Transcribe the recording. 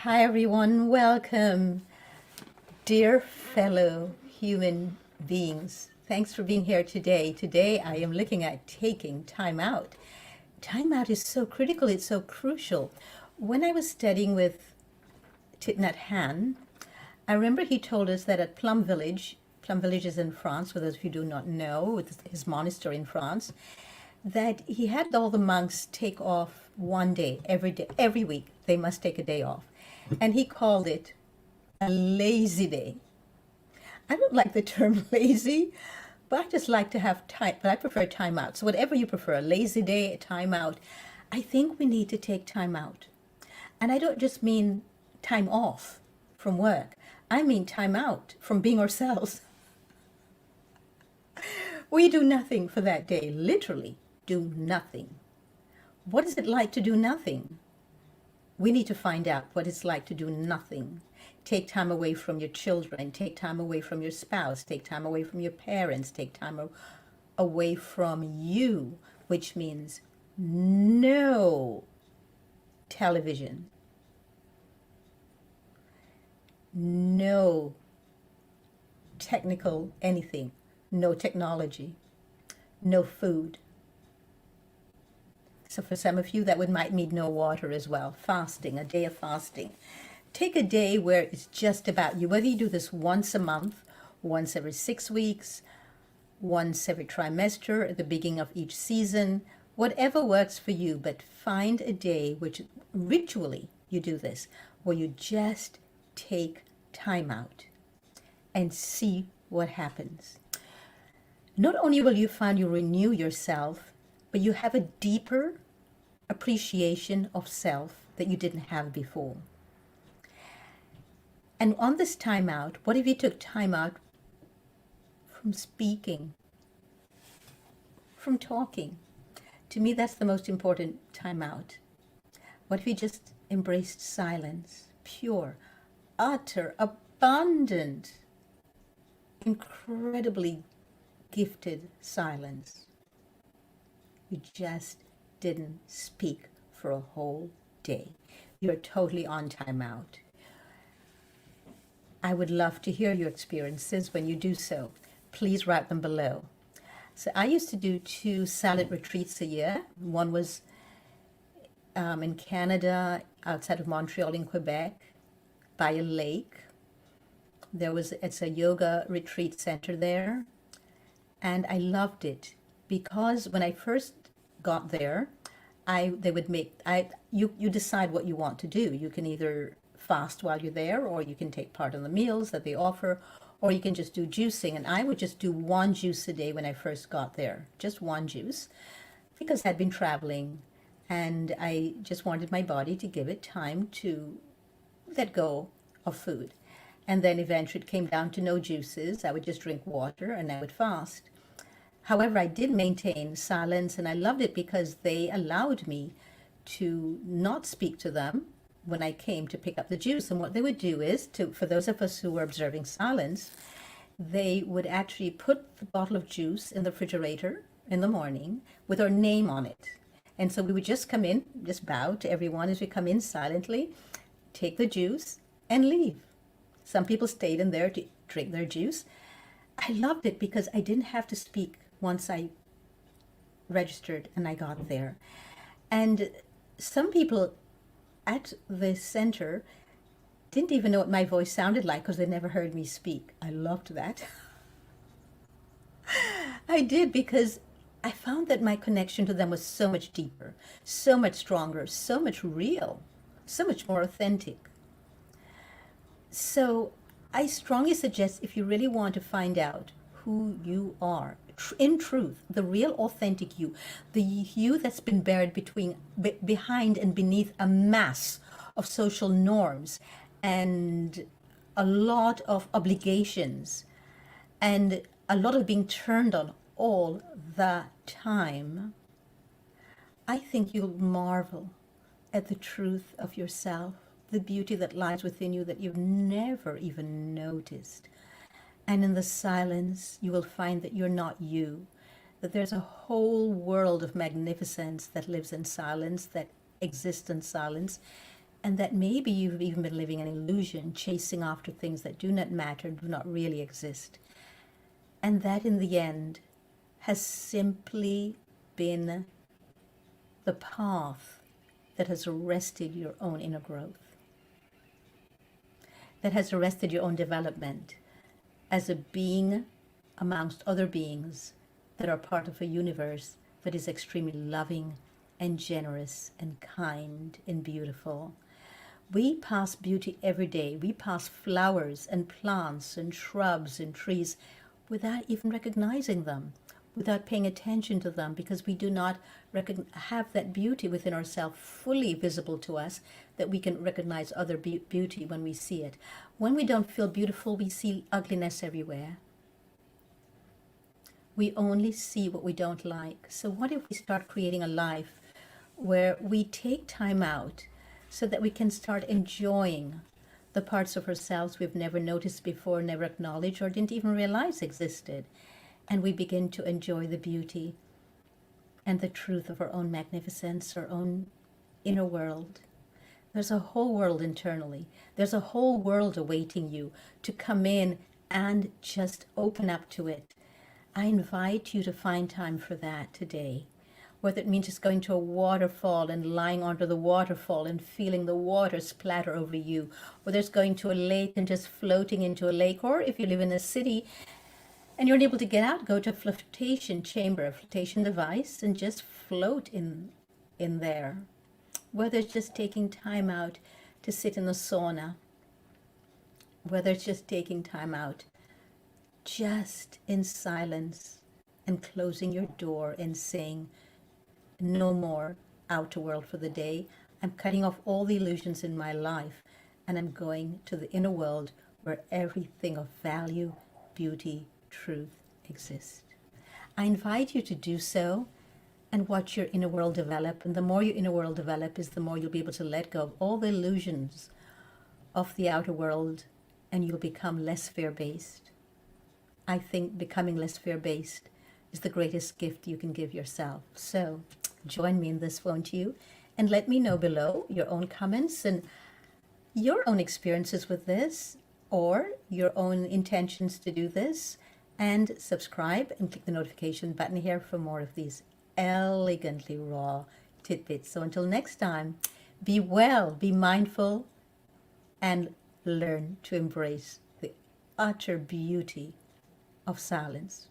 Hi, everyone. Welcome, dear fellow human beings. Thanks for being here today. Today, I am looking at taking time out. Time out is so critical, it's so crucial. When I was studying with Thich Nhat Hanh, I remember he told us that at Plum Village is in France, for those of you who do not know, it's his monastery in France, that he had all the monks take off one day, every week. They must take a day off. And he called it a lazy day. I don't like the term lazy, but I just like to have time, but I prefer time out. So whatever you prefer, a lazy day, a time out, I think we need to take time out. And I don't just mean time off from work. I mean time out from being ourselves. We do nothing for that day, literally do nothing. What is it like to do nothing? We need to find out what it's like to do nothing. Take time away from your children, take time away from your spouse, take time away from your parents, take time away from you, which means no television, no technical anything, no technology, no food. So for some of you, that might mean no water as well. Fasting, a day of fasting. Take a day where it's just about you, whether you do this once a month, once every 6 weeks, once every trimester, at the beginning of each season, whatever works for you, but find a day which ritually you do this, where you just take time out and see what happens. Not only will you find you renew yourself, but you have a deeper appreciation of self that you didn't have before. And on this time out, what if you took time out from speaking, from talking? To me, that's the most important time out. What if you just embraced silence, pure, utter, abundant, incredibly gifted silence? You just didn't speak for a whole day. You're totally on time out. I would love to hear your experiences when you do so. Please write them below. So I used to do 2 silent retreats a year. One was in Canada, outside of Montreal in Quebec, by a lake. It's a yoga retreat center there. And I loved it because when I first got there, you decide what you want to do. You can either fast while you're there, or you can take part in the meals that they offer, or you can just do juicing. And I would just do 1 juice a day when I first got there, just 1 juice, because I'd been traveling and I just wanted my body to give it time to let go of food. And then eventually it came down to no juices. I would just drink water and I would fast. However, I did maintain silence, and I loved it because they allowed me to not speak to them when I came to pick up the juice. And what they would do is, for those of us who were observing silence, they would actually put the bottle of juice in the refrigerator in the morning with our name on it. And so we would just come in, just bow to everyone as we come in silently, take the juice, and leave. Some people stayed in there to drink their juice. I loved it because I didn't have to speak once I registered and I got there. And some people at the center didn't even know what my voice sounded like because they never heard me speak. I loved that. I did, because I found that my connection to them was so much deeper, so much stronger, so much real, so much more authentic. So I strongly suggest, if you really want to find out who you are, in truth, the real authentic you, the you that's been buried behind and beneath a mass of social norms and a lot of obligations and a lot of being turned on all the time, I think you'll marvel at the truth of yourself, the beauty that lies within you that you've never even noticed. And in the silence, you will find that you're not you, that there's a whole world of magnificence that lives in silence, that exists in silence, and that maybe you've even been living an illusion, chasing after things that do not matter, do not really exist. And that in the end has simply been the path that has arrested your own inner growth, that has arrested your own development as a being amongst other beings that are part of a universe that is extremely loving and generous and kind and beautiful. We pass beauty every day. We pass flowers and plants and shrubs and trees without even recognizing them, without paying attention to them, because we do not have that beauty within ourselves fully visible to us, that we can recognize other beauty when we see it. When we don't feel beautiful, we see ugliness everywhere. We only see what we don't like. So what if we start creating a life where we take time out so that we can start enjoying the parts of ourselves we've never noticed before, never acknowledged, or didn't even realize existed. And we begin to enjoy the beauty and the truth of our own magnificence, our own inner world. There's a whole world internally. There's a whole world awaiting you to come in and just open up to it. I invite you to find time for that today. Whether it means just going to a waterfall and lying under the waterfall and feeling the water splatter over you, whether it's going to a lake and just floating into a lake, or if you live in a city and you're unable to get out, go to a flotation chamber, a flotation device, and just float in there. Whether it's just taking time out to sit in the sauna, whether it's just taking time out just in silence and closing your door and saying, no more outer world for the day. I'm cutting off all the illusions in my life, and I'm going to the inner world where everything of value, beauty, truth exists. I invite you to do so and watch your inner world develop. And the more your inner world develop is the more you'll be able to let go of all the illusions of the outer world, and you'll become less fear-based. I think becoming less fear-based is the greatest gift you can give yourself. So join me in this, won't you? And let me know below your own comments and your own experiences with this, or your own intentions to do this. And subscribe and click the notification button here for more of these elegantly raw tidbits. So until next time, be well, be mindful, and learn to embrace the utter beauty of silence.